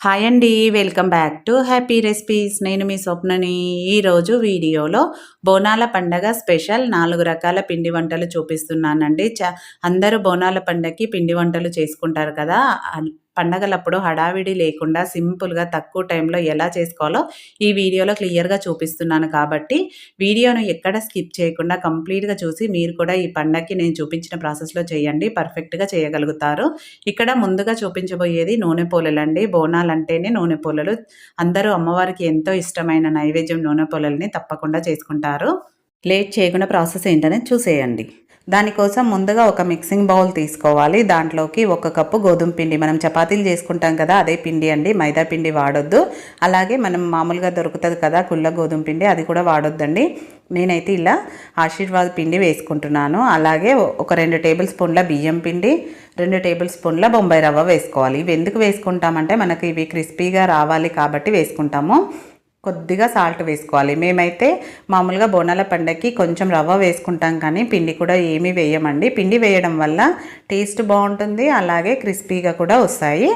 Hi అండి. Welcome back to happy recipes. నేను మీ స్వప్నని. ఈరోజు వీడియోలో బోనాల పండగ స్పెషల్ 4 రకాల పిండి వంటలు చూపిస్తున్నానండి. అందరూ బోనాల పండగకి పిండి వంటలు చేసుకుంటారు కదా! పండగలప్పుడు హడావిడి లేకుండా సింపుల్‌గా తక్కువ టైంలో ఎలా చేసుకోవాలో ఈ వీడియోలో క్లియర్‌గా చూపిస్తున్నాను కాబట్టి వీడియోను ఎక్కడ స్కిప్ చేయకుండా కంప్లీట్‌గా చూసి మీరు కూడా ఈ పండగకి నేను చూపించిన ప్రాసెస్‌లో చేయండి. పర్ఫెక్ట్‌గా చేయగలుగుతారు. ఇక్కడ ముందుగా చూపించబోయేది నూనె పోలెలండి. బోనాలంటేనే నూనె పోలెలు. అందరూ అమ్మవారికి ఎంతో ఇష్టమైన నైవేద్యం నూనె పోలెల్ని తప్పకుండా చేసుకుంటారు. లేట్ చేయకుండా ప్రాసెస్ ఏంటనేది చూసేయండి. దానికోసం ముందుగా ఒక మిక్సింగ్ బౌల్ తీసుకోవాలి. దాంట్లోకి 1 కప్పు గోధుమ పిండి, మనం చపాతీలు చేసుకుంటాం కదా అదే పిండి అండి, మైదా పిండి వాడొద్దు. అలాగే మనం మామూలుగా దొరుకుతుంది కదా కుళ్ళ గోధుమ పిండి, అది కూడా వాడొద్దండి. నేనైతే ఇలా ఆశీర్వాద్ పిండి వేసుకుంటున్నాను. అలాగే ఒక 2 టేబుల్ స్పూన్ల బియ్యం పిండి, 2 టేబుల్ స్పూన్ల బొంబాయి రవ్వ వేసుకోవాలి. ఇవి ఎందుకు వేసుకుంటామంటే మనకి ఇవి క్రిస్పీగా రావాలి కాబట్టి వేసుకుంటాము. కొద్దిగా సాల్ట్ వేసుకోవాలి. మేమైతే మామూలుగా బోనాల పండగకి కొంచెం రవ్వ వేసుకుంటాం కానీ పిండి కూడా ఏమీ వేయమండి. పిండి వేయడం వల్ల టేస్ట్ బాగుంటుంది, అలాగే క్రిస్పీగా కూడా వస్తాయి.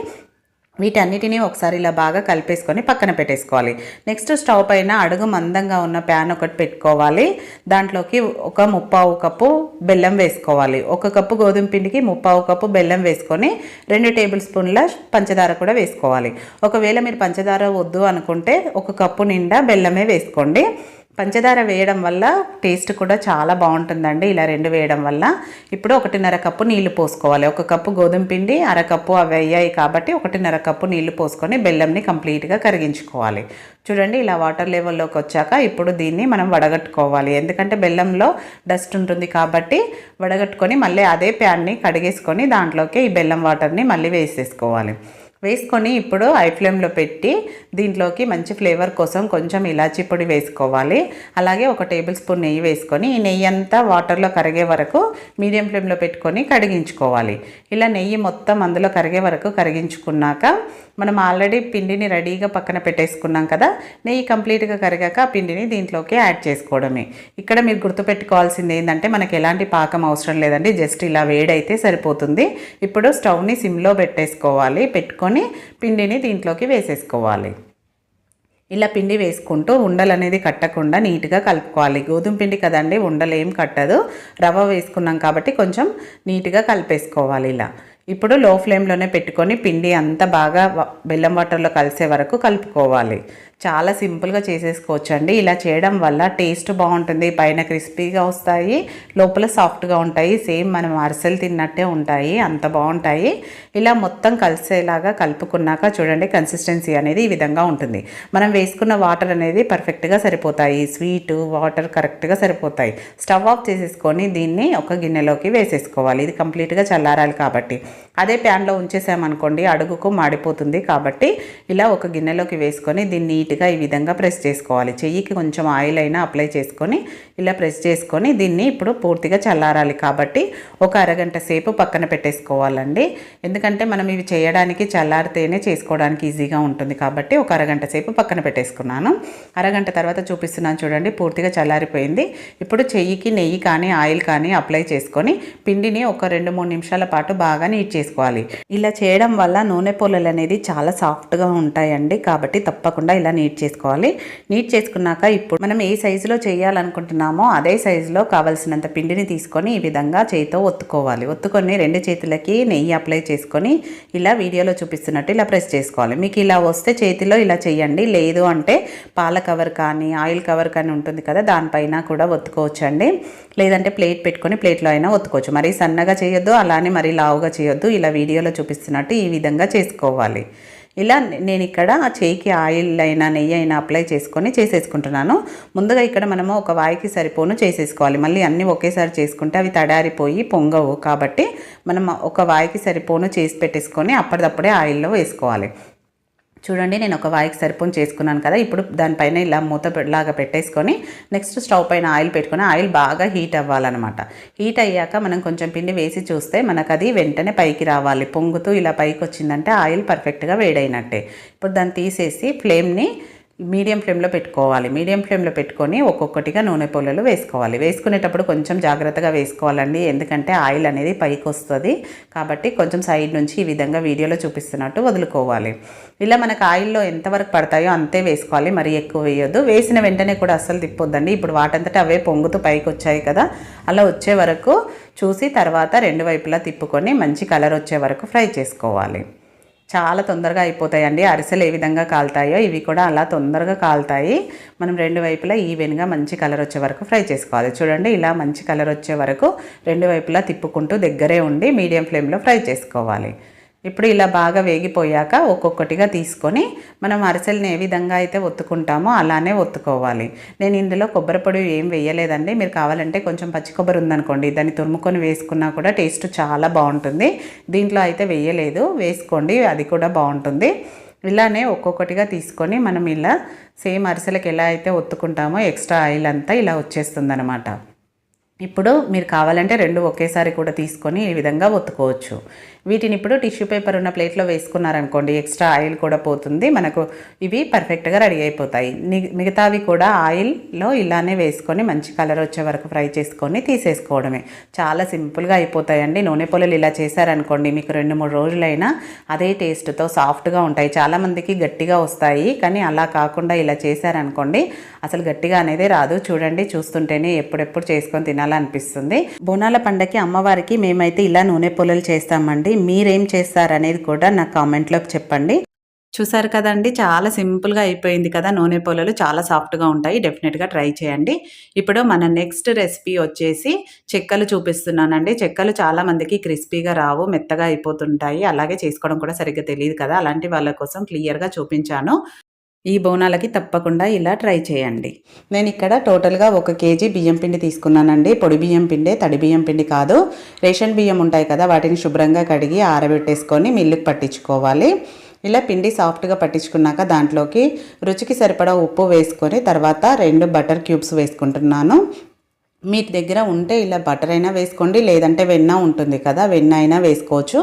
వీటన్నిటిని ఒకసారి ఇలా బాగా కలిపేసుకొని పక్కన పెట్టేసుకోవాలి. నెక్స్ట్ స్టవ్ పైన అడుగు మందంగా ఉన్న ప్యాన్ ఒకటి పెట్టుకోవాలి. దాంట్లోకి ఒక 3/4 కప్పు బెల్లం వేసుకోవాలి. 1 కప్పు గోధుమ పిండికి 3/4 కప్పు బెల్లం వేసుకొని 2 టేబుల్ స్పూన్ల పంచదార కూడా వేసుకోవాలి. ఒకవేళ మీరు పంచదార వద్దు అనుకుంటే 1 కప్పు నిండా బెల్లమే వేసుకోండి. పంచదార వేయడం వల్ల టేస్ట్ కూడా చాలా బాగుంటుందండి, ఇలా 2 వేయడం వల్ల. ఇప్పుడు 1.5 కప్పు నీళ్లు పోసుకోవాలి. 1 కప్పు గోధుమ పిండి, 1/2 కప్పు అవి అయ్యాయి కాబట్టి 1.5 కప్పు నీళ్లు పోసుకొని బెల్లంని కంప్లీట్గా కరిగించుకోవాలి. చూడండి ఇలా వాటర్ లెవెల్లోకి వచ్చాక ఇప్పుడు దీన్ని మనం వడగట్టుకోవాలి. ఎందుకంటే బెల్లంలో డస్ట్ ఉంటుంది కాబట్టి వడగట్టుకొని మళ్ళీ అదే ప్యాన్ని కడిగేసుకొని దాంట్లోకి ఈ బెల్లం వాటర్ని మళ్ళీ వేసేసుకోవాలి. వేసుకొని ఇప్పుడు హై ఫ్లేమ్లో పెట్టి దీంట్లోకి మంచి ఫ్లేవర్ కోసం కొంచెం ఇలాచీ పొడి వేసుకోవాలి. అలాగే 1 టేబుల్ స్పూన్ నెయ్యి వేసుకొని ఈ నెయ్యి అంతా వాటర్లో కరిగే వరకు మీడియం ఫ్లేమ్లో పెట్టుకొని కడిగించుకోవాలి. ఇలా నెయ్యి మొత్తం అందులో కరిగే వరకు కరిగించుకున్నాక మనం ఆల్రెడీ పిండిని రెడీగా పక్కన పెట్టేసుకున్నాం కదా, నెయ్యి కంప్లీట్గా కరిగాక ఆ పిండిని దీంట్లోకి యాడ్ చేసుకోవడమే. ఇక్కడ మీరు గుర్తుపెట్టుకోవాల్సింది ఏంటంటే మనకి ఎలాంటి పాకం అవసరం లేదండి, జస్ట్ ఇలా వేడైతే సరిపోతుంది. ఇప్పుడు స్టవ్ని సిమ్లో పెట్టేసుకోవాలి. పెట్టుకొని పిండిని దీంట్లోకి వేసేసుకోవాలి. ఇలా పిండి వేసుకుంటూ ఉండలు అనేది కట్టకుండా నీట్గా కలుపుకోవాలి. గోధుమ పిండి కదండి, ఉండలు ఏం కట్టదు. రవ్వ వేసుకున్నాం కాబట్టి కొంచెం నీట్గా కలిపేసుకోవాలి. ఇలా ఇప్పుడు లో ఫ్లేమ్లోనే పెట్టుకొని పిండి అంతా బాగా బెల్లం వాటర్లో కలిసే వరకు కలుపుకోవాలి. చాలా సింపుల్గా చేసేసుకోవచ్చు అండి. ఇలా చేయడం వల్ల టేస్ట్ బాగుంటుంది, పైన క్రిస్పీగా వస్తాయి, లోపల సాఫ్ట్గా ఉంటాయి. సేమ్ మనం అరిసెలు తిన్నట్టే ఉంటాయి, అంత బాగుంటాయి. ఇలా మొత్తం కలిసేలాగా కలుపుకున్నాక చూడండి కన్సిస్టెన్సీ అనేది ఈ విధంగా ఉంటుంది. మనం వేసుకున్న వాటర్ అనేది పర్ఫెక్ట్గా సరిపోతాయి, స్వీట్ వాటర్ కరెక్ట్గా సరిపోతాయి. స్టవ్ ఆఫ్ చేసేసుకొని దీన్ని ఒక గిన్నెలోకి వేసేసుకోవాలి. ఇది కంప్లీట్గా చల్లారాలి కాబట్టి. అదే ప్యాన్లో ఉంచేసామనుకోండి అడుగుకు మాడిపోతుంది కాబట్టి ఇలా ఒక గిన్నెలోకి వేసుకొని దీన్ని నీట్గా ఈ విధంగా ప్రెస్ చేసుకోవాలి. చెయ్యికి కొంచెం ఆయిల్ అయినా అప్లై చేసుకొని ఇలా ప్రెస్ చేసుకొని దీన్ని ఇప్పుడు పూర్తిగా చల్లారాలి కాబట్టి ఒక అరగంట సేపు పక్కన పెట్టేసుకోవాలండి. ఎందుకంటే మనం ఇవి చేయడానికి చల్లారితేనే చేసుకోవడానికి ఈజీగా ఉంటుంది కాబట్టి ఒక అరగంట సేపు పక్కన పెట్టేసుకున్నాను. అరగంట తర్వాత చూపిస్తున్నాను చూడండి, పూర్తిగా చల్లారిపోయింది. ఇప్పుడు చెయ్యికి నెయ్యి కానీ ఆయిల్ కానీ అప్లై చేసుకొని పిండిని ఒక 2-3 నిమిషాల పాటు బాగా నీట్ చేసుకోవాలి. ఇలా చేయడం వల్ల నూనె పొలలు అనేది చాలా సాఫ్ట్గా ఉంటాయండి కాబట్టి తప్పకుండా ఇలా నీట్ చేసుకోవాలి. నీట్ చేసుకున్నాక ఇప్పుడు మనం ఏ సైజులో చేయాలనుకుంటున్నామో అదే సైజులో కావలసినంత పిండిని తీసుకొని ఈ విధంగా చేతితో ఒత్తుకోవాలి. ఒత్తుకొని 2 చేతులకి నెయ్యి అప్లై చేసుకొని ఇలా వీడియోలో చూపిస్తున్నట్టు ఇలా ప్రెస్ చేసుకోవాలి. మీకు ఇలా వస్తే చేతిలో ఇలా చేయండి, లేదు అంటే పాల కవర్ కానీ ఆయిల్ కవర్ కానీ ఉంటుంది కదా దానిపైన కూడా ఒత్తుకోవచ్చు అండి. లేదంటే ప్లేట్ పెట్టుకొని ప్లేట్లో అయినా ఒత్తుకోవచ్చు. మరీ సన్నగా చేయొద్దు, అలానే మరీ లావుగా చేయొద్దు. ఇలా వీడియోలో చూపిస్తున్నట్టు ఈ విధంగా చేసుకోవాలి. ఇలా నేను ఇక్కడ చేయికి ఆయిల్ అయినా నెయ్యి అయినా అప్లై చేసుకొని చేసేసుకుంటున్నాను. ముందుగా ఇక్కడ మనము ఒక వాయికి సరిపోను చేసేసుకోవాలి. మళ్ళీ అన్నీ ఒకేసారి చేసుకుంటే అవి తడారిపోయి పొంగవు కాబట్టి మనం ఒక వాయికి సరిపోను చేసి పెట్టేసుకొని అప్పటిదప్పుడే ఆయిల్లో వేసుకోవాలి. చూడండి నేను ఒక వాయికి సరిపోని చేసుకున్నాను కదా, ఇప్పుడు దానిపైన ఇలా మూత లాగా పెట్టేసుకొని నెక్స్ట్ స్టవ్ పైన ఆయిల్ పెట్టుకొని ఆయిల్ బాగా హీట్ అవ్వాలన్నమాట. హీట్ అయ్యాక మనం కొంచెం పిండి వేసి చూస్తే మనకు అది వెంటనే పైకి రావాలి. పొంగుతూ ఇలా పైకి వచ్చిందంటే ఆయిల్ పర్ఫెక్ట్గా వేడైనట్టే. ఇప్పుడు దాన్ని తీసేసి ఫ్లేమ్ని మీడియం ఫ్లేమ్లో పెట్టుకోవాలి. మీడియం ఫ్లేమ్లో పెట్టుకొని ఒక్కొక్కటిగా నూనె పుల్లలు వేసుకోవాలి. వేసుకునేటప్పుడు కొంచెం జాగ్రత్తగా వేసుకోవాలండి, ఎందుకంటే ఆయిల్ అనేది పైకి వస్తుంది. కాబట్టి కొంచెం సైడ్ నుంచి ఈ విధంగా వీడియోలో చూపిస్తున్నట్టు వదులుకోవాలి. ఇలా మనకు ఆయిల్లో ఎంతవరకు పడతాయో అంతే వేసుకోవాలి, మరీ ఎక్కువ వేయొద్దు. వేసిన వెంటనే కూడా అస్సలు తిప్పొద్దండి. ఇప్పుడు వాటంతటా అవే పొంగుతూ పైకి వచ్చాయి కదా, అలా వచ్చే వరకు చూసి తర్వాత రెండు వైపులా తిప్పుకొని మంచి కలర్ వచ్చే వరకు ఫ్రై చేసుకోవాలి. చాలా తొందరగా అయిపోతాయండి. అరిసెలు ఏ విధంగా కాలుతాయో ఇవి కూడా అలా తొందరగా కాలుతాయి. మనం రెండు వైపులా ఈవెన్గా మంచి కలర్ వచ్చే వరకు ఫ్రై చేసుకోవాలి. చూడండి, ఇలా మంచి కలర్ వచ్చే వరకు రెండు వైపులా తిప్పుకుంటూ దగ్గరే ఉండి మీడియం ఫ్లేమ్లో ఫ్రై చేసుకోవాలి. ఇప్పుడు ఇలా బాగా వేగిపోయాక ఒక్కొక్కటిగా తీసుకొని మనం అరిసెల్ని ఏ విధంగా అయితే ఒత్తుకుంటామో అలానే ఒత్తుకోవాలి. నేను ఇందులో కొబ్బరి పొడి ఏం వేయలేదండి. మీరు కావాలంటే కొంచెం పచ్చి కొబ్బరి ఉందనుకోండి, దాన్ని తురుముకొని వేసుకున్నా కూడా టేస్ట్ చాలా బాగుంటుంది. దీంట్లో అయితే వేయలేదు, వేసుకోండి, అది కూడా బాగుంటుంది. ఇలానే ఒక్కొక్కటిగా తీసుకొని మనం ఇలా సేమ్ అరిసెలకు ఎలా అయితే ఒత్తుకుంటామో ఎక్స్ట్రా ఆయిల్ అంతా ఇలా వచ్చేస్తుంది అన్నమాట. ఇప్పుడు మీరు కావాలంటే రెండు ఒకేసారి కూడా తీసుకొని ఈ విధంగా ఒత్తుకోవచ్చు. వీటిని ఇప్పుడు టిష్యూ పేపర్ ఉన్న ప్లేట్లో వేసుకున్నారనుకోండి, ఎక్స్ట్రా ఆయిల్ కూడా పోతుంది, మనకు ఇవి పర్ఫెక్ట్గా రెడీ అయిపోతాయి. మిగతావి కూడా ఆయిల్లో ఇలానే వేసుకొని మంచి కలర్ వచ్చే వరకు ఫ్రై చేసుకొని తీసేసుకోవడమే. చాలా సింపుల్గా అయిపోతాయండి. నూనె పొలలు ఇలా చేశారనుకోండి, మీకు 2-3 రోజులైనా అదే టేస్ట్తో సాఫ్ట్గా ఉంటాయి. చాలామందికి గట్టిగా వస్తాయి, కానీ అలా కాకుండా ఇలా చేశారనుకోండి అసలు గట్టిగా అనేది రాదు. చూడండి, చూస్తుంటేనే ఎప్పుడెప్పుడు చేసుకొని తినాలనిపిస్తుంది. బోనాల పండగకి అమ్మవారికి మేమైతే ఇలా నూనె పొలలు చేస్తామండి. మీరేం చేస్తారనేది కూడా నాకు కామెంట్లోకి చెప్పండి. చూసారు కదండి, చాలా సింపుల్గా అయిపోయింది కదా. నూనె పొలలు చాలా సాఫ్ట్గా ఉంటాయి, డెఫినెట్గా ట్రై చేయండి. ఇప్పుడు మన నెక్స్ట్ రెసిపీ వచ్చేసి చెక్కలు చూపిస్తున్నానండి. చెక్కలు చాలామందికి క్రిస్పీగా రావు, మెత్తగా అయిపోతుంటాయి, అలాగే చేసుకోవడం కూడా సరిగ్గా తెలియదు కదా. అలాంటి వాళ్ళ కోసం క్లియర్గా చూపించాను. ఈ బోనాలకి తప్పకుండా ఇలా ట్రై చేయండి. నేను ఇక్కడ టోటల్గా 1 కేజీ బియ్యం పిండి తీసుకున్నానండి. పొడి బియ్యం పిండి, తడి బియ్యం పిండి కాదు. రేషన్ బియ్యం ఉంటాయి కదా, వాటిని శుభ్రంగా కడిగి ఆరబెట్టేసుకొని మిల్లుకి పట్టించుకోవాలి. ఇలా పిండి సాఫ్ట్గా పట్టించుకున్నాక దాంట్లోకి రుచికి సరిపడా ఉప్పు వేసుకొని తర్వాత 2 బటర్ క్యూబ్స్ వేసుకుంటున్నాను. మీ దగ్గర ఉంటే ఇలా బటర్ అయినా వేసుకోండి, లేదంటే వెన్న ఉంటుంది కదా, వెన్న అయినా వేసుకోవచ్చు.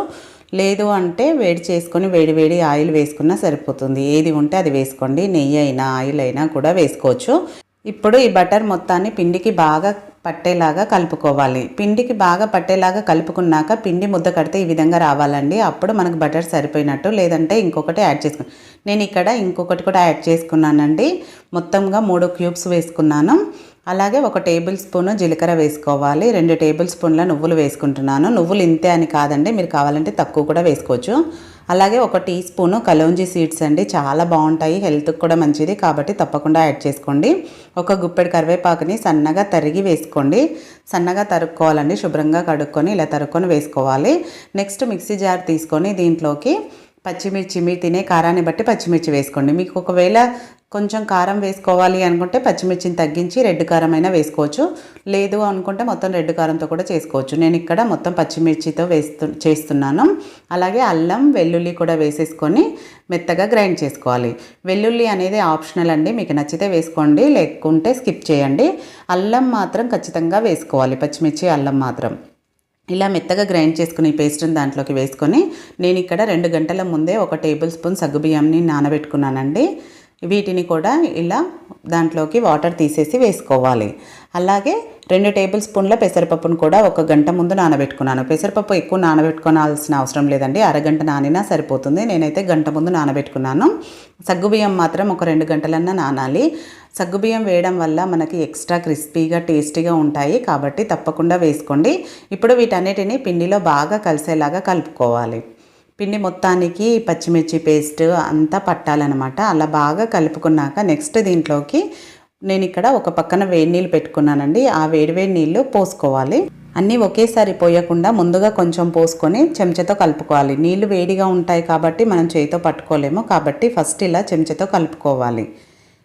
లేదు అంటే వేడి చేసుకొని వేడి ఆయిల్ వేసుకున్నా సరిపోతుంది. ఏది ఉంటే అది వేసుకోండి, నెయ్యి అయినా ఆయిల్ అయినా కూడా వేసుకోవచ్చు. ఇప్పుడు ఈ బటర్ మొత్తాన్ని పిండికి బాగా పట్టేలాగా కలుపుకోవాలి. పిండికి బాగా పట్టేలాగా కలుపుకున్నాక పిండి ముద్ద కడితే ఈ విధంగా రావాలండి. అప్పుడు మనకు బటర్ సరిపోయినట్టు. లేదంటే ఇంకొకటి యాడ్ చేసుకున్నాను. నేను ఇక్కడ ఇంకొకటి కూడా యాడ్ చేసుకున్నానండి. మొత్తంగా 3 క్యూబ్స్ వేసుకున్నాను. అలాగే 1 టేబుల్ స్పూన్ జీలకర్ర వేసుకోవాలి. 2 టేబుల్ స్పూన్ల నువ్వులు వేసుకుంటున్నాను. నువ్వులు ఇంతే అని కాదండి, మీరు కావాలంటే తక్కువ కూడా వేసుకోవచ్చు. అలాగే 1 టీ స్పూను కలోంజీ సీడ్స్ అండి, చాలా బాగుంటాయి, హెల్త్కి కూడా మంచిది కాబట్టి తప్పకుండా యాడ్ చేసుకోండి. 1 గుప్పెడు కరివేపాకుని సన్నగా తరిగి వేసుకోండి. సన్నగా తరుక్కోవాలండి, శుభ్రంగా కడుక్కొని ఇలా తరుక్కొని వేసుకోవాలి. నెక్స్ట్ మిక్సీ జార్ తీసుకొని దీంట్లోకి పచ్చిమిర్చి, మీరు తినే కారాన్ని బట్టి పచ్చిమిర్చి వేసుకోండి. మీకు ఒకవేళ కొంచెం కారం వేసుకోవాలి అనుకుంటే పచ్చిమిర్చిని తగ్గించి రెడ్ కారం అయినా వేసుకోవచ్చు. లేదు అనుకుంటే మొత్తం రెడ్ కారంతో కూడా చేసుకోవచ్చు. నేను ఇక్కడ మొత్తం పచ్చిమిర్చితో చేస్తున్నాను. అలాగే అల్లం, వెల్లుల్లి కూడా వేసేసుకొని మెత్తగా గ్రైండ్ చేసుకోవాలి. వెల్లుల్లి అనేది ఆప్షనల్ అండి, మీకు నచ్చితే వేసుకోండి, లేకుంటే స్కిప్ చేయండి. అల్లం మాత్రం ఖచ్చితంగా వేసుకోవాలి, పచ్చిమిర్చి అల్లం మాత్రం. ఇలా మెత్తగా గ్రైండ్ చేసుకుని పేస్ట్ని దాంట్లోకి వేసుకొని నేను ఇక్కడ 2 గంటల ముందే 1 టేబుల్ స్పూన్ సగ్గుబియ్యంని నానబెట్టుకున్నానండి. వీటిని కూడా ఇలా దాంట్లోకి వాటర్ తీసేసి వేసుకోవాలి. అలాగే 2 టేబుల్ స్పూన్ల పెసరపప్పును కూడా 1 గంట ముందు నానబెట్టుకున్నాను. పెసరపప్పు ఎక్కువ నానబెట్టుకోవాల్సిన అవసరం లేదండి, అరగంట నానినా సరిపోతుంది. నేనైతే గంట ముందు నానబెట్టుకున్నాను. సగ్గుబియ్యం మాత్రం ఒక 2 గంటలన్నా నానాలి. సగ్గుబియ్యం వేయడం వల్ల మనకి ఎక్స్ట్రా క్రిస్పీగా టేస్టీగా ఉంటాయి కాబట్టి తప్పకుండా వేసుకోండి. ఇప్పుడు వీటన్నిటిని పిండిలో బాగా కలిసేలాగా కలుపుకోవాలి. పిండి మొత్తానికి పచ్చిమిర్చి పేస్ట్ అంతా పట్టాలన్నమాట. అలా బాగా కలుపుకున్నాక నెక్స్ట్ దీంట్లోకి నేను ఇక్కడ ఒక పక్కన వేడి నీళ్ళు పెట్టుకున్నానండి. ఆ వేడి నీళ్ళు పోసుకోవాలి. అన్నీ ఒకేసారి పోయకుండా ముందుగా కొంచెం పోసుకొని చెంచాతో కలుపుకోవాలి. నీళ్ళు వేడిగా ఉంటాయి కాబట్టి మనం చేతితో పట్టుకోలేము, కాబట్టి ఫస్ట్ ఇలా చెంచాతో కలుపుకోవాలి.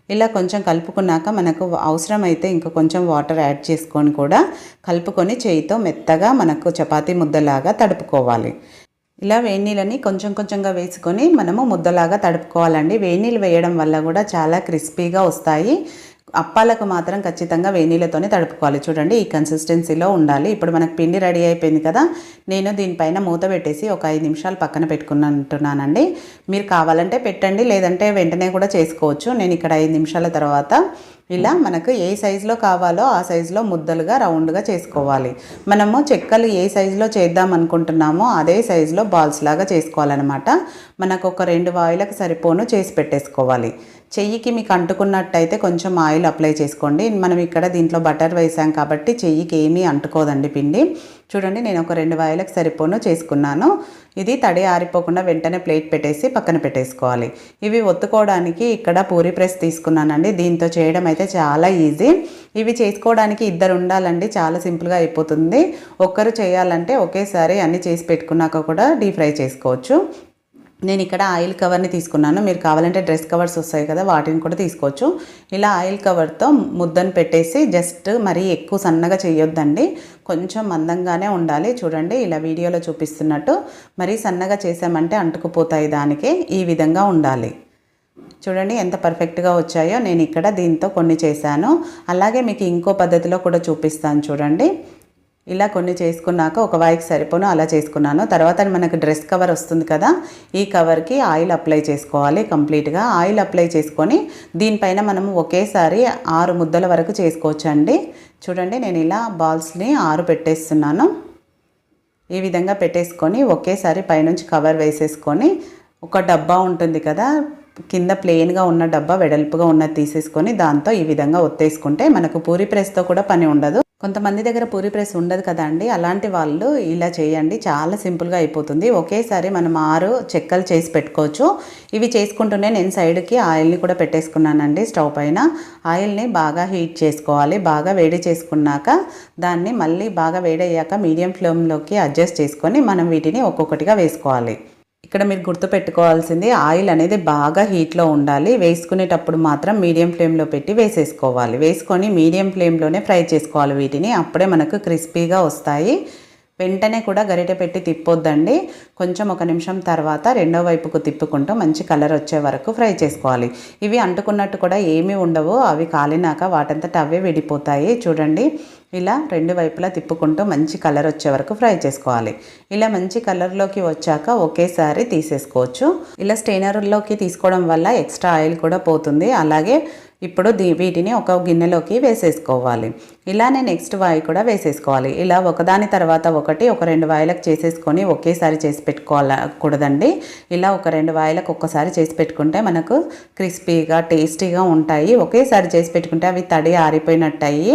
ఇలా కొంచెం కలుపుకున్నాక మనకు అవసరమైతే ఇంకా కొంచెం వాటర్ యాడ్ చేసుకొని కూడా కలుపుకొని చేయితో మెత్తగా మనకు చపాతీ ముద్దలాగా తడుపుకోవాలి. ఇలా వేడి నీళ్ళని కొంచెంగా వేసుకొని మనము ముద్దలాగా తడుపుకోవాలండి. వేడి నీళ్ళు వేయడం వల్ల కూడా చాలా క్రిస్పీగా వస్తాయి. అప్పాలకు మాత్రం ఖచ్చితంగా వేడి నీళ్ళతోనే తడుపుకోవాలి. చూడండి ఈ కన్సిస్టెన్సీలో ఉండాలి. ఇప్పుడు మనకు పిండి రెడీ అయిపోయింది కదా, నేను దీనిపైన మూత పెట్టేసి ఒక 5 నిమిషాలు పక్కన పెట్టుకున్నానంటున్నానండి. మీరు కావాలంటే పెట్టండి, లేదంటే వెంటనే కూడా చేసుకోవచ్చు. నేను ఇక్కడ 5 నిమిషాల తర్వాత ఇలా మనకు ఏ సైజులో కావాలో ఆ సైజులో ముద్దలుగా రౌండ్గా చేసుకోవాలి. మనము చెక్కలు ఏ సైజులో చేద్దాం అనుకుంటున్నామో అదే సైజులో బాల్స్ లాగా చేసుకోవాలన్నమాట. మనకు ఒక 2 వాయిలకు సరిపోను చేసి పెట్టేసుకోవాలి. చెయ్యికి మీకు అంటుకున్నట్టయితే కొంచెం ఆయిల్ అప్లై చేసుకోండి. మనం ఇక్కడ దీంట్లో బటర్ వేసాం కాబట్టి చెయ్యికి ఏమీ అంటుకోదండి పిండి. చూడండి నేను ఒక 2 వాయిలకు సరిపోను చేసుకున్నాను. ఇది తడి ఆరిపోకుండా వెంటనే ప్లేట్ పెట్టేసి పక్కన పెట్టేసుకోవాలి. ఇవి ఒత్తుకోవడానికి ఇక్కడ పూరి ప్రెస్ తీసుకున్నానండి. దీంతో చేయడం అయితే చాలా ఈజీ. ఇవి చేసుకోవడానికి 2 ఉండాలండి, చాలా సింపుల్గా అయిపోతుంది. ఒక్కరు చేయాలంటే ఒకేసారి అన్నీ చేసి పెట్టుకున్నాక కూడా డీప్ ఫ్రై చేసుకోవచ్చు. నేను ఇక్కడ ఆయిల్ కవర్ని తీసుకున్నాను. మీరు కావాలంటే డ్రెస్ కవర్స్ వస్తాయి కదా, వాటిని కూడా తీసుకోవచ్చు. ఇలా ఆయిల్ కవర్తో ముద్దను పెట్టేసి జస్ట్ మరీ ఎక్కువ సన్నగా చేయొద్దండి, కొంచెం మందంగానే ఉండాలి. చూడండి ఇలా వీడియోలో చూపిస్తున్నట్టు మరీ సన్నగా చేసామంటే అంటుకుపోతాయి, దానికే ఈ విధంగా ఉండాలి. చూడండి ఎంత పర్ఫెక్ట్గా వచ్చాయో. నేను ఇక్కడ దీంతో కొన్ని చేశాను, అలాగే మీకు ఇంకో పద్ధతిలో కూడా చూపిస్తాను చూడండి. ఇలా కొన్ని చేసుకున్నాక ఒక వాయికి సరిపోను అలా చేసుకున్నాను. తర్వాత మనకు డ్రెస్ కవర్ వస్తుంది కదా, ఈ కవర్కి ఆయిల్ అప్లై చేసుకోవాలి. కంప్లీట్గా ఆయిల్ అప్లై చేసుకొని దీనిపైన మనము ఒకేసారి 6 ముద్దల వరకు చేసుకోవచ్చండి. చూడండి నేను ఇలా బాల్స్ని 6 పెట్టేస్తున్నాను. ఈ విధంగా పెట్టేసుకొని ఒకేసారి పైనుంచి కవర్ వేసేసుకొని ఒక డబ్బా ఉంటుంది కదా, కింద ప్లెయిన్గా ఉన్న డబ్బా వెడల్పుగా ఉన్నది తీసేసుకొని దాంతో ఈ విధంగా ఒత్తేసుకుంటే మనకు పూరి ప్రెస్తో కూడా పని ఉండదు. కొంతమంది దగ్గర పూరి ప్రెస్ ఉండదు కదండి, అలాంటి వాళ్ళు ఇలా చేయండి, చాలా సింపుల్గా అయిపోతుంది. ఒకేసారి మనం 6 చెక్కలు చేసి పెట్టుకోవచ్చు. ఇవి చేసుకుంటూనే నేను సైడ్కి ఆయిల్ని కూడా పెట్టేసుకున్నానండి. స్టవ్ పైన ఆయిల్ని బాగా హీట్ చేసుకోవాలి. బాగా వేడి చేసుకున్నాక దాన్ని మళ్ళీ బాగా వేడయ్యాక మీడియం ఫ్లేమ్లోకి అడ్జస్ట్ చేసుకొని మనం వీటిని ఒక్కొక్కటిగా వేసుకోవాలి. ఇక్కడ మీరు గుర్తుపెట్టుకోవాల్సింది ఆయిల్ అనేది బాగా హీట్లో ఉండాలి. వేసుకునేటప్పుడు మాత్రం మీడియం ఫ్లేమ్లో పెట్టి వేసేసుకోవాలి. వేసుకొని మీడియం ఫ్లేమ్లోనే ఫ్రై చేసుకోవాలి వీటిని, అప్పుడే మనకు క్రిస్పీగా వస్తాయి. వెంటనే కూడా గరిటె పెట్టి తిప్పొద్దండి. కొంచెం 1 నిమిషం తర్వాత రెండో వైపుకు తిప్పుకుంటూ మంచి కలర్ వచ్చే వరకు ఫ్రై చేసుకోవాలి. ఇవి అంటుకున్నట్టు కూడా ఏమీ ఉండవు, అవి కాలినాక వాటంతట అవే విడిపోతాయి. చూడండి ఇలా 2 వైపులా తిప్పుకుంటూ మంచి కలర్ వచ్చే వరకు ఫ్రై చేసుకోవాలి. ఇలా మంచి కలర్లోకి వచ్చాక ఒకేసారి తీసేసుకోవచ్చు. ఇలా స్టెయినర్లోకి తీసుకోవడం వల్ల ఎక్స్ట్రా ఆయిల్ కూడా పోతుంది. అలాగే ఇప్పుడు వీటిని ఒక గిన్నెలోకి వేసేసుకోవాలి. ఇలానే నెక్స్ట్ వాయి కూడా వేసేసుకోవాలి. ఇలా ఒకదాని తర్వాత ఒకటి ఒక 2 వాయిలకు చేసేసుకొని ఒకేసారి చేసి పెట్టుకోకూడదండి. ఇలా ఒక 2 వాయిలకు ఒక్కసారి చేసి పెట్టుకుంటే మనకు క్రిస్పీగా టేస్టీగా ఉంటాయి. ఒకేసారి చేసి పెట్టుకుంటే అవి తడి ఆరిపోయినట్టయి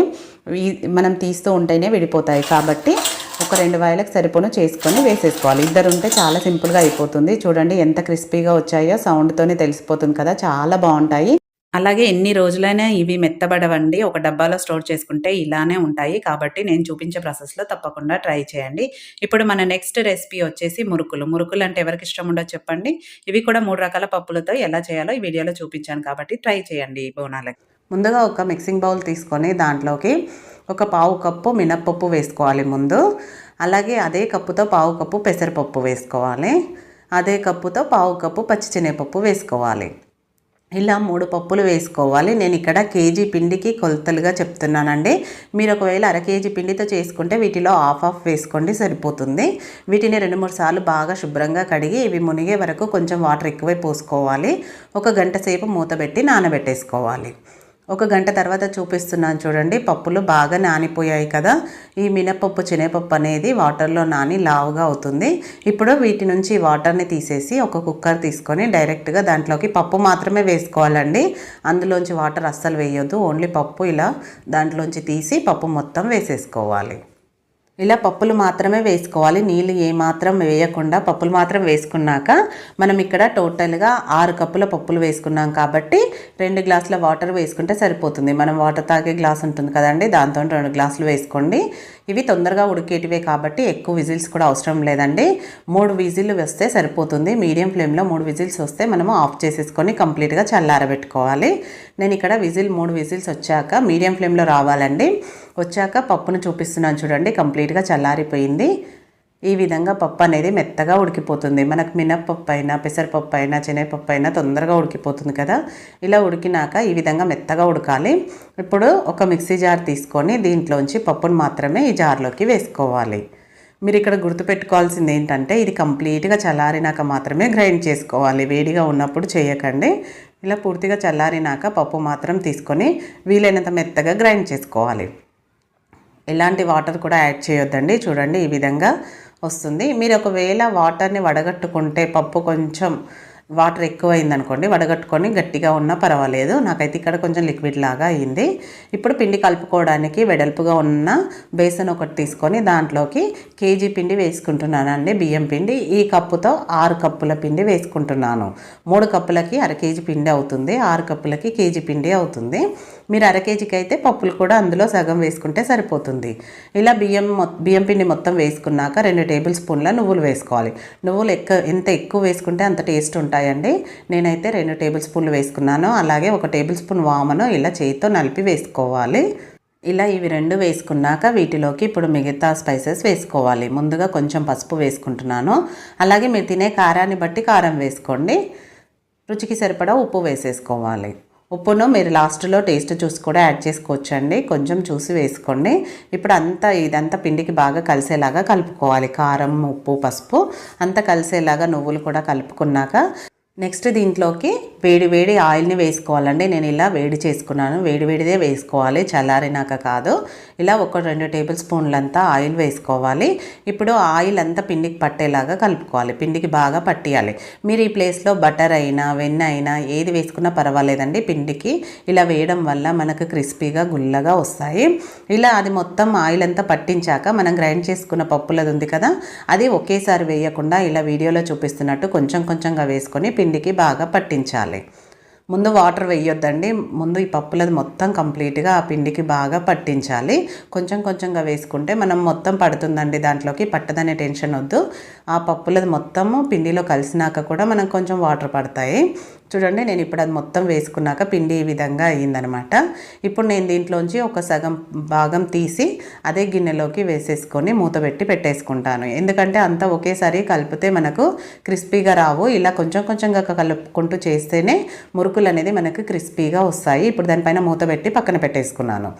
మనం తీస్తూ ఉంటేనే విడిపోతాయి. కాబట్టి ఒక 2 వాయిలకు సరిపోను చేసుకొని వేసేసుకోవాలి. 2 ఉంటే చాలా సింపుల్గా అయిపోతుంది. చూడండి ఎంత క్రిస్పీగా వచ్చాయో, సౌండ్తోనే తెలిసిపోతుంది కదా, చాలా బాగుంటాయి. అలాగే ఎన్ని రోజులైనా ఇవి మెత్తబడవండి. ఒక డబ్బాలో స్టోర్ చేసుకుంటే ఇలానే ఉంటాయి. కాబట్టి నేను చూపించే ప్రాసెస్లో తప్పకుండా ట్రై చేయండి. ఇప్పుడు మన నెక్స్ట్ రెసిపీ వచ్చేసి మురుకులు. మురుకులు అంటే ఎవరికి ఇష్టం ఉండదు చెప్పండి. ఇవి కూడా 3 రకాల పప్పులతో ఎలా చేయాలో ఈ వీడియోలో చూపించాను కాబట్టి ట్రై చేయండి బోనాలకి. ముందుగా ఒక మిక్సింగ్ బౌల్ తీసుకొని దాంట్లోకి ఒక పావు కప్పు మినప్పప్పు వేసుకోవాలి ముందు. అలాగే అదే కప్పుతో పావు కప్పు పెసరపప్పు వేసుకోవాలి. అదే కప్పుతో పావు కప్పు పచ్చిశనగపప్పు వేసుకోవాలి. ఇలా 3 పప్పులు వేసుకోవాలి. నేను ఇక్కడ కేజీ పిండికి కొలతలుగా చెప్తున్నానండి. మీరు ఒకవేళ అర కేజీ పిండితో చేసుకుంటే వీటిలో హాఫ్ వేసుకోండి, సరిపోతుంది. వీటిని 2-3 సార్లు బాగా శుభ్రంగా కడిగి ఇవి మునిగే వరకు కొంచెం వాటర్ ఎక్కువే పోసుకోవాలి. 1 గంట సేపు మూత పెట్టి నానబెట్టేసుకోవాలి. 1 గంట తర్వాత చూపిస్తున్నాను చూడండి. పప్పులు బాగా నానిపోయాయి కదా. ఈ మినపప్పు శనగపప్పు అనేది వాటర్లో నాని లావుగా అవుతుంది. ఇప్పుడు వీటి నుంచి వాటర్ని తీసేసి ఒక కుక్కర్ తీసుకొని డైరెక్ట్గా దాంట్లోకి పప్పు మాత్రమే వేసుకోవాలండి. అందులోంచి వాటర్ అస్సలు వేయొద్దు. ఓన్లీ పప్పు ఇలా దాంట్లోంచి తీసి పప్పు మొత్తం వేసేసుకోవాలి. ఇలా పప్పులు మాత్రమే వేసుకోవాలి, నీళ్ళు ఏమాత్రం వేయకుండా పప్పులు మాత్రం వేసుకున్నాక మనం ఇక్కడ టోటల్గా 6 కప్పుల పప్పులు వేసుకున్నాం కాబట్టి 2 గ్లాసుల వాటర్ వేసుకుంటే సరిపోతుంది. మనం వాటర్ తాగే గ్లాస్ ఉంటుంది కదండి, దాంతో 2 గ్లాసులు వేసుకోండి. ఇవి తొందరగా ఉడికేటివే కాబట్టి ఎక్కువ విజిల్స్ కూడా అవసరం లేదండి. 3 విజిల్లు వస్తే సరిపోతుంది. మీడియం ఫ్లేమ్లో 3 విజిల్స్ వస్తే మనము ఆఫ్ చేసేసుకొని కంప్లీట్గా చల్లారబెట్టుకోవాలి. నేను ఇక్కడ 3 విజిల్స్ వచ్చాక మీడియం ఫ్లేమ్లో రావాలండి. వచ్చాక పప్పును చూపిస్తున్నాను చూడండి, కంప్లీట్గా చల్లారిపోయింది. ఈ విధంగా పప్పు అనేది మెత్తగా ఉడికిపోతుంది. మనకు మినప్పప్పు అయినా పెసరపప్పు అయినా శనగపప్పు అయినా తొందరగా ఉడికిపోతుంది కదా. ఇలా ఉడికినాక ఈ విధంగా మెత్తగా ఉడకాలి. ఇప్పుడు ఒక మిక్సీ జార్ తీసుకొని దీంట్లోంచి పప్పును మాత్రమే ఈ జార్లోకి వేసుకోవాలి. మీరు ఇక్కడ గుర్తుపెట్టుకోవాల్సింది ఏంటంటే ఇది కంప్లీట్గా చల్లారినాక మాత్రమే గ్రైండ్ చేసుకోవాలి, వేడిగా ఉన్నప్పుడు చేయకండి. ఇలా పూర్తిగా చల్లారినాక పప్పు మాత్రం తీసుకొని వీలైనంత మెత్తగా గ్రైండ్ చేసుకోవాలి. ఎలాంటి వాటర్ కూడా యాడ్ చేయొద్దండి. చూడండి ఈ విధంగా వస్తుంది. మీరు ఒకవేళ వాటర్ని వడగట్టుకుంటే పప్పు కొంచెం వాటర్ ఎక్కువైందనుకోండి, వడగట్టుకొని గట్టిగా ఉన్నా పర్వాలేదు. నాకైతే ఇక్కడ కొంచెం లిక్విడ్ లాగా అయింది. ఇప్పుడు పిండి కలుపుకోవడానికి వెడల్పుగా ఉన్న బేసన్ ఒకటి తీసుకొని దాంట్లోకి కేజీ పిండి వేసుకుంటున్నానండి, బియ్యం పిండి. ఈ కప్పుతో 6 కప్పుల పిండి వేసుకుంటున్నాను. 3 కప్పులకి అర కేజీ పిండి అవుతుంది, 6 కప్పులకి కేజీ పిండి అవుతుంది. మీరు అర కేజీకి అయితే పప్పులు కూడా అందులో సగం వేసుకుంటే సరిపోతుంది. ఇలా బియ్యం పిండి మొత్తం వేసుకున్నాక 2 టేబుల్ స్పూన్ల నువ్వులు వేసుకోవాలి. నువ్వులు ఎంత ఎక్కువ వేసుకుంటే అంత టేస్ట్ ఉంటాయండి. నేనైతే 2 టేబుల్ స్పూన్లు వేసుకున్నాను. అలాగే 1 టేబుల్ స్పూన్ వామును ఇలా చేతితో నలిపి వేసుకోవాలి. ఇలా ఇవి 2 వేసుకున్నాక వీటిలోకి ఇప్పుడు మిగతా స్పైసెస్ వేసుకోవాలి. ముందుగా కొంచెం పసుపు వేసుకుంటున్నాను. అలాగే మీరు తినే కారాన్ని బట్టి కారం వేసుకోండి. రుచికి సరిపడా ఉప్పు వేసేసుకోవాలి. ఉప్పును మీరు లాస్ట్లో టేస్ట్ చూసి కూడా యాడ్ చేసుకోవచ్చండి, కొంచెం చూసి వేసుకోండి. ఇప్పుడు ఇదంతా పిండికి బాగా కలిసేలాగా కలుపుకోవాలి. కారం, ఉప్పు, పసుపు అంతా కలిసేలాగా నువ్వులు కూడా కలుపుకున్నాక నెక్స్ట్ దీంట్లోకి వేడి ఆయిల్ని వేసుకోవాలండి. నేను ఇలా వేడి చేసుకున్నాను, వేడిదే వేసుకోవాలి, చల్లారినాక కాదు. ఇలా 1-2 టేబుల్ స్పూన్లంతా ఆయిల్ వేసుకోవాలి. ఇప్పుడు ఆయిల్ అంతా పిండికి పట్టేలాగా కలుపుకోవాలి, పిండికి బాగా పట్టియాలి. మీరు ఈ ప్లేస్లో బటర్ అయినా వెన్న అయినా ఏది వేసుకున్నా పర్వాలేదండి. పిండికి ఇలా వేయడం వల్ల మనకు క్రిస్పీగా గుల్లగా వస్తాయి. ఇలా అది మొత్తం ఆయిల్ అంతా పట్టించాక మనం గ్రైండ్ చేసుకున్న పప్పులది ఉంది కదా, అది ఒకేసారి వేయకుండా ఇలా వీడియోలో చూపిస్తున్నట్టు కొంచెంగా వేసుకొని పిండికి బాగా పట్టించాలి. ముందు వాటర్ వేయొద్దండి, ముందు ఈ పప్పులది మొత్తం కంప్లీట్గా ఆ పిండికి బాగా పట్టించాలి. కొంచెంగా వేసుకుంటే మనం మొత్తం పడుతుందండి, దాంట్లోకి పట్టదనే టెన్షన్ వద్దు. ఆ పప్పులది మొత్తము పిండిలో కలిసినాక కూడా మనం కొంచెం వాటర్ పడతాయి. చూడండి నేను ఇప్పుడు అది మొత్తం వేసుకున్నాక పిండి ఈ విధంగా అయ్యిందనమాట. ఇప్పుడు నేను దీంట్లోంచి ఒక సగం భాగం తీసి అదే గిన్నెలోకి వేసేసుకొని మూత పెట్టి పెట్టేసుకుంటాను. ఎందుకంటే అంతా ఒకేసారి కలిపితే మనకు క్రిస్పీగా రావు. ఇలా కొంచెంగా కలుపుకుంటూ చేస్తేనే మురుకులు అనేది మనకు క్రిస్పీగా వస్తాయి. ఇప్పుడు దానిపైన మూత పెట్టి పక్కన పెట్టేసుకున్నాను.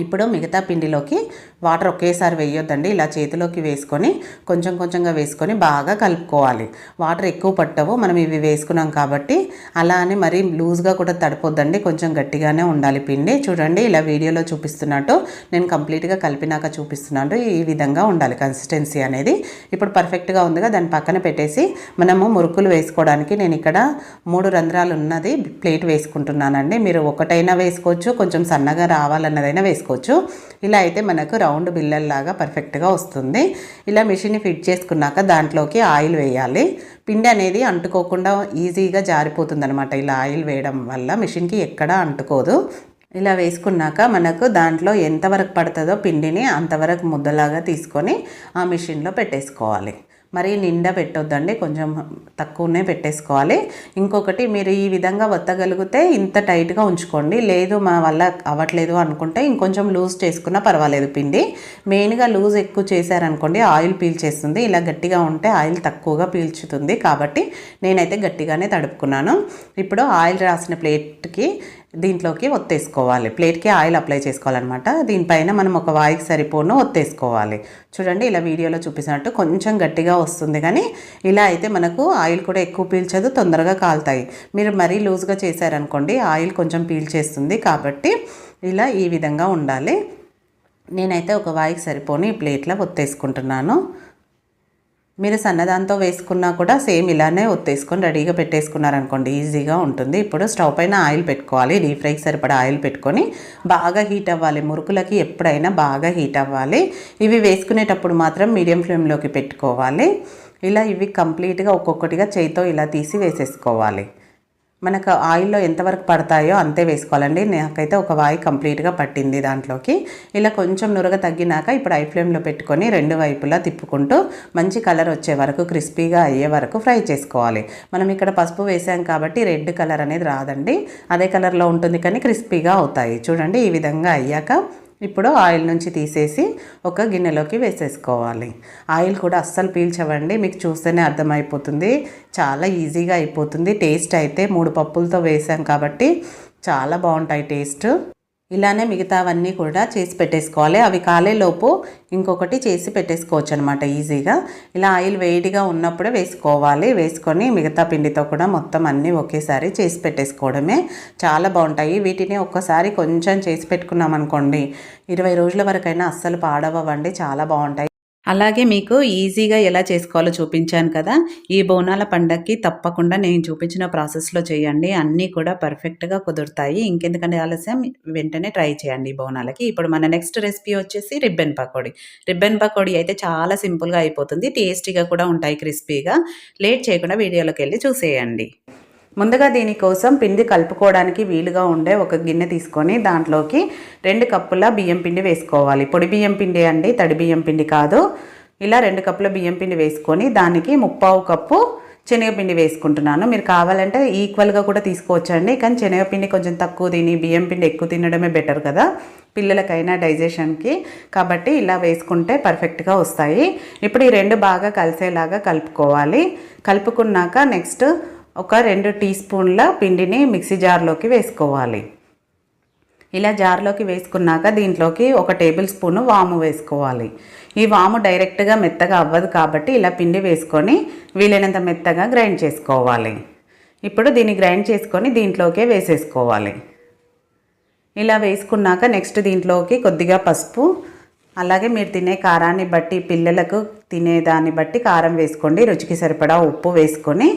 ఇప్పుడు మిగతా పిండిలోకి వాటర్ ఒకేసారి వేయొద్దండి, ఇలా చేతిలోకి వేసుకొని కొంచెంగా వేసుకొని బాగా కలుపుకోవాలి. వాటర్ ఎక్కువ పట్టవు, మనం ఇవి వేసుకున్నాం కాబట్టి. అలా అని మరీ లూజ్గా కూడా తడిపోద్దండి, కొంచెం గట్టిగానే ఉండాలి పిండి. చూడండి ఇలా వీడియోలో చూపిస్తున్నట్టు నేను కంప్లీట్గా కలిపినాక చూపిస్తున్నాను. ఈ విధంగా ఉండాలి కన్సిస్టెన్సీ అనేది. ఇప్పుడు పర్ఫెక్ట్గా ఉందిగా, దాన్ని పక్కన పెట్టేసి మనము మురుకులు వేసుకోవడానికి నేను ఇక్కడ 3 రంధ్రాలు ఉన్నది ప్లేట్ వేసుకుంటున్నానండి. మీరు ఒకటైనా వేసుకోవచ్చు, కొంచెం సన్నగా రావాలన్నదైనా వేసుకోవచ్చు. ఇలా అయితే మనకు రౌండ్ బిల్లల్లాగా పర్ఫెక్ట్గా వస్తుంది. ఇలా మిషన్ని ఫిట్ చేసుకున్నాక దాంట్లోకి ఆయిల్ వేయాలి. పిండి అనేది అంటుకోకుండా ఈజీగా జారిపోతుంది అనమాట. ఇలా ఆయిల్ వేయడం వల్ల మిషన్కి ఎక్కడా అంటుకోదు. ఇలా వేసుకున్నాక మనకు దాంట్లో ఎంతవరకు పడుతుందో పిండిని అంతవరకు ముద్దలాగా తీసుకొని ఆ మిషన్లో పెట్టేసుకోవాలి. మరి నిండా పెట్టొద్దండి, కొంచెం తక్కువనే పెట్టేసుకోవాలి. ఇంకొకటి, మీరు ఈ విధంగా వత్తగలిగితే ఇంత టైట్గా ఉంచుకోండి. లేదు మా వల్ల అవ్వట్లేదు అనుకుంటే ఇంకొంచెం లూజ్ చేసుకున్నా పర్వాలేదు పిండి. మెయిన్గా లూజ్ ఎక్కువ చేశారనుకోండి ఆయిల్ పీల్చేస్తుంది. ఇలా గట్టిగా ఉంటే ఆయిల్ తక్కువగా పీల్చుతుంది. కాబట్టి నేనైతే గట్టిగానే తడుపుకున్నాను. ఇప్పుడు ఆయిల్ రాసిన ప్లేట్కి దీంట్లోకి ఒత్తేసుకోవాలి. ప్లేట్కి ఆయిల్ అప్లై చేసుకోవాలన్నమాట. దీనిపైన మనం ఒక వాయికి సరిపోను ఒత్తేసుకోవాలి. చూడండి ఇలా వీడియోలో చూపిస్తున్నట్టు కొంచెం గట్టిగా వస్తుంది, కానీ ఇలా అయితే మనకు ఆయిల్ కూడా ఎక్కువ పీల్చదు, తొందరగా కాలుతాయి. మీరు మరీ లూజ్గా చేశారనుకోండి ఆయిల్ కొంచెం పీల్చేస్తుంది. కాబట్టి ఇలా ఈ విధంగా ఉండాలి. నేనైతే ఒక వాయికి సరిపోని ఈ ప్లేట్లో ఒత్తేసుకుంటున్నాను. మీరు సన్నదాంతో వేసుకున్నా కూడా సేమ్ ఇలానే ఒత్తేసుకొని రెడీగా పెట్టేసుకున్నారనుకోండి ఈజీగా ఉంటుంది. ఇప్పుడు స్టవ్ పైన ఆయిల్ పెట్టుకోవాలి. డీప్ ఫ్రైకి సరిపడా ఆయిల్ పెట్టుకొని బాగా హీట్ అవ్వాలి. మురుకులకి ఎప్పుడైనా బాగా హీట్ అవ్వాలి. ఇవి వేసుకునేటప్పుడు మాత్రం మీడియం ఫ్లేమ్లోకి పెట్టుకోవాలి. ఇలా ఇవి కంప్లీట్గా ఒక్కొక్కటిగా చేయితో ఇలా తీసి వేసేసుకోవాలి. మనకు ఆయిల్లో ఎంతవరకు పడతాయో అంతే వేసుకోవాలండి. నాకైతే ఒక వాయి కంప్లీట్గా పట్టింది దాంట్లోకి. ఇలా కొంచెం నురగ తగ్గినాక ఇప్పుడు ఐ ఫ్లేమ్లో పెట్టుకొని 2 వైపులా తిప్పుకుంటూ మంచి కలర్ వచ్చే వరకు, క్రిస్పీగా అయ్యే వరకు ఫ్రై చేసుకోవాలి. మనం ఇక్కడ పసుపు వేసాం కాబట్టి రెడ్ కలర్ అనేది రాదండి, అదే కలర్లో ఉంటుంది, కానీ క్రిస్పీగా అవుతాయి. చూడండి ఈ విధంగా అయ్యాక ఇప్పుడు ఆయిల్ నుంచి తీసేసి ఒక గిన్నెలోకి వేసేసుకోవాలి. ఆయిల్ కూడా అస్సలు పీల్చవండి, మీకు చూస్తేనే అర్థమైపోతుంది. చాలా ఈజీగా అయిపోతుంది. టేస్ట్ అయితే 3 పప్పులతో వేసాం కాబట్టి చాలా బాగుంటాయి టేస్ట్. ఇలానే మిగతావన్నీ కూడా చేసి పెట్టేసుకోవాలి. అవి కాలేలోపు ఇంకొకటి చేసి పెట్టేసుకోవచ్చు అనమాట ఈజీగా. ఇలా ఆయిల్ వేడిగా ఉన్నప్పుడే వేసుకోవాలి. వేసుకొని మిగతా పిండితో కూడా మొత్తం అన్నీ ఒకేసారి చేసి పెట్టేసుకోవడమే. చాలా బాగుంటాయి. వీటిని ఒక్కసారి కొంచెం చేసి పెట్టుకున్నాం అనుకోండి 20 రోజుల వరకైనా అస్సలు పాడవండి, చాలా బాగుంటాయి. అలాగే మీకు ఈజీగా ఎలా చేసుకోవాలో చూపించాను కదా. ఈ బోనాల పండగకి తప్పకుండా నేను చూపించిన ప్రాసెస్లో చేయండి, అన్నీ కూడా పర్ఫెక్ట్గా కుదురుతాయి. ఇంకెందుకంటే ఆలస్యం, వెంటనే ట్రై చేయండి ఈ బోనాలకి. ఇప్పుడు మన నెక్స్ట్ రెసిపీ వచ్చేసి రిబ్బన్ పకోడీ. రిబ్బన్ పకోడీ అయితే చాలా సింపుల్గా అయిపోతుంది, టేస్టీగా కూడా ఉంటాయి క్రిస్పీగా. లేట్ చేయకుండా వీడియోలోకి వెళ్ళి చూసేయండి. ముందుగా దీనికోసం పిండి కలుపుకోవడానికి వీలుగా ఉండే ఒక గిన్నె తీసుకొని దాంట్లోకి 2 కప్పుల బియ్యం పిండి వేసుకోవాలి. పొడి బియ్యం పిండి అండి, తడి బియ్యం పిండి కాదు. ఇలా 2 కప్పుల బియ్యం పిండి వేసుకొని దానికి 3/4 కప్పు శనగపిండి వేసుకుంటున్నాను. మీరు కావాలంటే ఈక్వల్గా కూడా తీసుకోవచ్చండి, కానీ శనగపిండి కొంచెం తక్కువ తిని బియ్యం పిండి ఎక్కువ తినడమే బెటర్ కదా పిల్లలకైనా డైజెషన్కి. కాబట్టి ఇలా వేసుకుంటే పర్ఫెక్ట్గా వస్తాయి. ఇప్పుడు ఈ 2 బాగా కలిసేలాగా కలుపుకోవాలి. కలుపుకున్నాక నెక్స్ట్ ఒక 2 టీ స్పూన్ల పిండిని మిక్సీ జార్లోకి వేసుకోవాలి. ఇలా జార్లోకి వేసుకున్నాక దీంట్లోకి 1 టేబుల్ స్పూన్ వాము వేసుకోవాలి. ఈ వాము డైరెక్ట్గా మెత్తగా అవ్వదు కాబట్టి ఇలా పిండి వేసుకొని వీలైనంత మెత్తగా గ్రైండ్ చేసుకోవాలి. ఇప్పుడు దీన్ని గ్రైండ్ చేసుకొని దీంట్లోకే వేసేసుకోవాలి. ఇలా వేసుకున్నాక నెక్స్ట్ దీంట్లోకి కొద్దిగా పసుపు, అలాగే మీరు తినే కారాన్ని బట్టి, పిల్లలకు తినేదాన్ని బట్టి కారం వేసుకోండి. రుచికి సరిపడా ఉప్పు వేసుకొని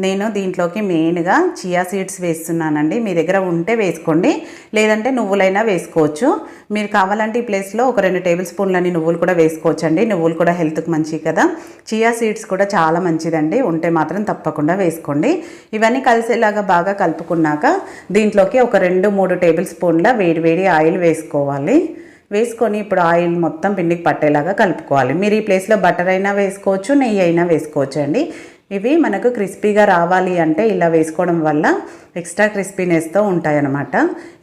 నేను దీంట్లోకి మెయిన్గా చియా సీడ్స్ వేస్తున్నానండి. మీ దగ్గర ఉంటే వేసుకోండి, లేదంటే నువ్వులైనా వేసుకోవచ్చు. మీరు కావాలంటే ఈ ప్లేస్లో ఒక 2 టేబుల్ స్పూన్లని నువ్వులు కూడా వేసుకోవచ్చండి. నువ్వులు కూడా హెల్త్కి మంచిది కదా. చియా సీడ్స్ కూడా చాలా మంచిదండి, ఉంటే మాత్రం తప్పకుండా వేసుకోండి. ఇవన్నీ కలిసేలాగా బాగా కలుపుకున్నాక దీంట్లోకి ఒక 2-3 టేబుల్ స్పూన్ల వేడి ఆయిల్ వేసుకోవాలి. వేసుకొని ఇప్పుడు ఆయిల్ మొత్తం పిండికి పట్టేలాగా కలుపుకోవాలి. మీరు ఈ ప్లేస్లో బటర్ అయినా వేసుకోవచ్చు, నెయ్యి అయినా వేసుకోవచ్చు అండి. ఇవి మనకు క్రిస్పీగా రావాలి అంటే ఇలా వేసుకోవడం వల్ల ఎక్స్ట్రా క్రిస్పీనెస్తో ఉంటాయన్నమాట.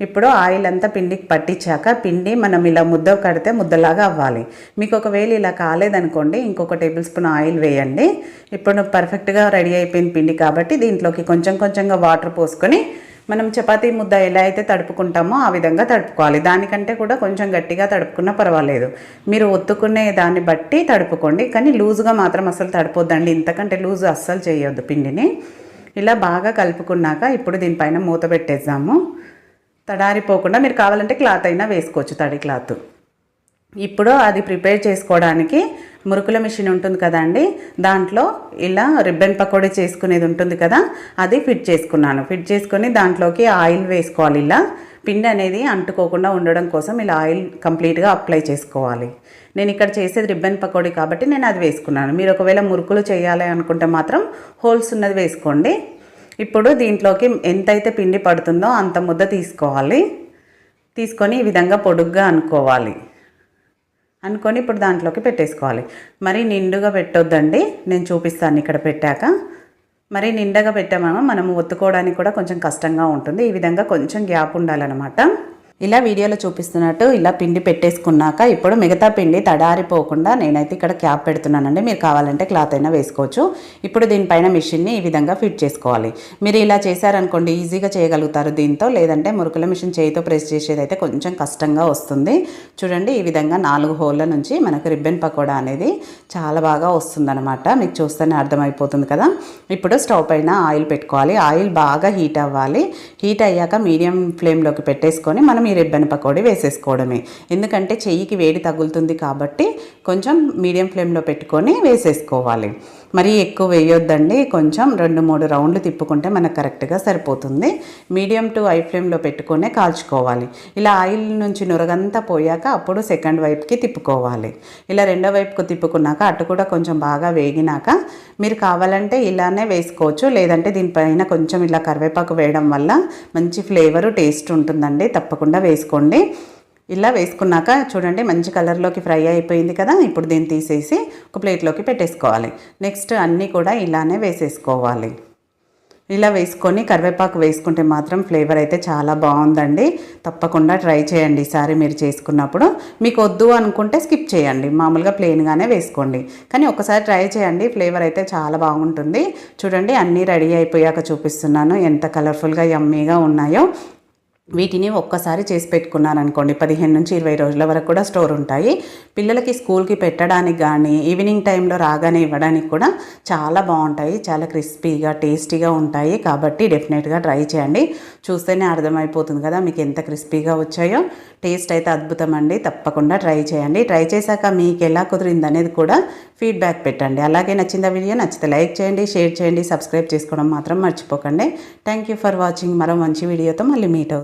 ఇప్పుడు ఆయిల్ అంతా పిండికి పట్టించాక పిండి మనం ఇలా ముద్ద కడితే ముద్దలాగా అవ్వాలి. మీకు ఒకవేళ ఇలా కాలేదనుకోండి ఇంకొక టేబుల్ స్పూన్ ఆయిల్ వేయండి. ఇప్పుడు పర్ఫెక్ట్గా రెడీ అయిపోయింది పిండి కాబట్టి దీంట్లోకి కొంచెంగా వాటర్ పోసుకొని మనం చపాతీ ముద్ద ఎలా అయితే తడుపుకుంటామో ఆ విధంగా తడుపుకోవాలి. దానికంటే కూడా కొంచెం గట్టిగా తడుపుకున్నా పర్వాలేదు, మీరు ఒత్తుకునే దాన్ని బట్టి తడుపుకోండి. కానీ లూజుగా మాత్రం అస్సలు తడిపోద్దండి, ఇంతకంటే లూజు అస్సలు చేయొద్దు పిండిని. ఇలా బాగా కలుపుకున్నాక ఇప్పుడు దీనిపైన మూత పెట్టేద్దాము. తడారిపోకుండా మీరు కావాలంటే క్లాత్ అయినా వేసుకోవచ్చు, తడి క్లాత్. ఇప్పుడు అది ప్రిపేర్ చేసుకోవడానికి మురుకుల మిషన్ ఉంటుంది కదండి, దాంట్లో ఇలా రిబ్బన్ పకోడీ చేసుకునేది ఉంటుంది కదా, అది ఫిట్ చేసుకున్నాను. ఫిట్ చేసుకొని దాంట్లోకి ఆయిల్ వేసుకోవాలి. ఇలా పిండి అనేది అంటుకోకుండా ఉండడం కోసం ఇలా ఆయిల్ కంప్లీట్గా అప్లై చేసుకోవాలి. నేను ఇక్కడ చేసేది రిబ్బన్ పకోడీ కాబట్టి నేను అది వేసుకున్నాను. మీరు ఒకవేళ మురుకులు చేయాలి అనుకుంటే మాత్రం హోల్స్ ఉన్నది వేసుకోండి. ఇప్పుడు దీంట్లోకి ఎంతైతే పిండి పడుతుందో అంత ముద్ద తీసుకోవాలి. తీసుకొని ఈ విధంగా పొడుగ్గా అనుకొని ఇప్పుడు దాంట్లోకి పెట్టేసుకోవాలి. మరి నిండుగా పెట్టొద్దండి, నేను చూపిస్తాను ఇక్కడ పెట్టాక. మరి నిండుగా పెట్టామో మనం ఒత్తుకోవడానికి కూడా కొంచెం కష్టంగా ఉంటుంది. ఈ విధంగా కొంచెం గ్యాప్ ఉండాలన్నమాట. ఇలా వీడియోలో చూపిస్తున్నట్టు ఇలా పిండి పెట్టేసుకున్నాక ఇప్పుడు మిగతా పిండి తడారిపోకుండా నేనైతే ఇక్కడ క్యాప్ పెడుతున్నానండి. మీరు కావాలంటే క్లాత్ అయినా వేసుకోవచ్చు. ఇప్పుడు దీనిపైన మిషన్ని ఈ విధంగా ఫిట్ చేసుకోవాలి. మీరు ఇలా చేశారనుకోండి ఈజీగా చేయగలుగుతారు దీంతో, లేదంటే మురుకుల మిషన్ చేయితో ప్రెస్ చేసేది అయితే కొంచెం కష్టంగా వస్తుంది. చూడండి ఈ విధంగా 4 హోళ్ళ నుంచి మనకు రిబ్బన్ పకోడా అనేది చాలా బాగా వస్తుందన్నమాట. మీకు చూస్తేనే అర్థమైపోతుంది కదా. ఇప్పుడు స్టవ్ పైన ఆయిల్ పెట్టుకోవాలి. ఆయిల్ బాగా హీట్ అవ్వాలి. హీట్ అయ్యాక మీడియం ఫ్లేమ్లోకి పెట్టేసుకొని మనం ఈ రిబ్బన్ పకోడీ వేసేసుకోవడమే. ఎందుకంటే చెయ్యికి వేడి తగులుతుంది కాబట్టి కొంచెం మీడియం ఫ్లేమ్లో పెట్టుకొని వేసేసుకోవాలి. మరీ ఎక్కువ వేయొద్దండి, కొంచెం 2-3 రౌండ్లు తిప్పుకుంటే మనకు కరెక్ట్గా సరిపోతుంది. మీడియం టు హై ఫ్లేమ్లో పెట్టుకొనే కాల్చుకోవాలి. ఇలా ఆయిల్ నుంచి నురగంతా పోయాక అప్పుడు సెకండ్ వైపుకి తిప్పుకోవాలి. ఇలా రెండో వైపుకు తిప్పుకున్నాక అటు కూడా కొంచెం బాగా వేగినాక మీరు కావాలంటే ఇలానే వేసుకోవచ్చు, లేదంటే దీనిపైన కొంచెం ఇలా కరివేపాకు వేయడం వల్ల మంచి ఫ్లేవరు టేస్ట్ ఉంటుందండి, తప్పకుండా వేసుకోండి. ఇలా వేసుకున్నాక చూడండి మంచి కలర్లోకి ఫ్రై అయిపోయింది కదా. ఇప్పుడు దీన్ని తీసేసి ఒక ప్లేట్లోకి పెట్టేసుకోవాలి. నెక్స్ట్ అన్నీ కూడా ఇలానే వేసేసుకోవాలి. ఇలా వేసుకొని కరివేపాకు వేసుకుంటే మాత్రం ఫ్లేవర్ అయితే చాలా బాగుందండి. తప్పకుండా ట్రై చేయండి ఈసారి మీరు చేసుకున్నప్పుడు. మీకు వద్దు అనుకుంటే స్కిప్ చేయండి, మామూలుగా ప్లెయిన్గానే వేసుకోండి. కానీ ఒకసారి ట్రై చేయండి, ఫ్లేవర్ అయితే చాలా బాగుంటుంది. చూడండి అన్నీ రెడీ అయిపోయాక చూపిస్తున్నాను ఎంత కలర్ఫుల్గా యమ్మీగా ఉన్నాయో. వీటిని ఒక్కసారి చేసి పెట్టుకున్నారనుకోండి 15 నుంచి 20 రోజుల వరకు కూడా స్టోర్ ఉంటాయి. పిల్లలకి స్కూల్కి పెట్టడానికి కానీ ఈవినింగ్ టైంలో రాగానే ఇవ్వడానికి కూడా చాలా బాగుంటాయి. చాలా క్రిస్పీగా టేస్టీగా ఉంటాయి. కాబట్టి డెఫినెట్గా ట్రై చేయండి. చూస్తేనే అర్థమైపోతుంది కదా మీకు ఎంత క్రిస్పీగా వచ్చాయో. టేస్ట్ అయితే అద్భుతం అండి. తప్పకుండా ట్రై చేయండి. ట్రై చేశాక మీకు ఎలా కుదిరింది అనేది కూడా ఫీడ్బ్యాక్ పెట్టండి. అలాగే నచ్చిందా వీడియో? నచ్చితే లైక్ చేయండి, షేర్ చేయండి, సబ్స్క్రైబ్ చేసుకోవడం మాత్రం మర్చిపోకండి. Thank you for watching. మరో మంచి వీడియోతో మళ్ళీ మీట్ అవుతాం.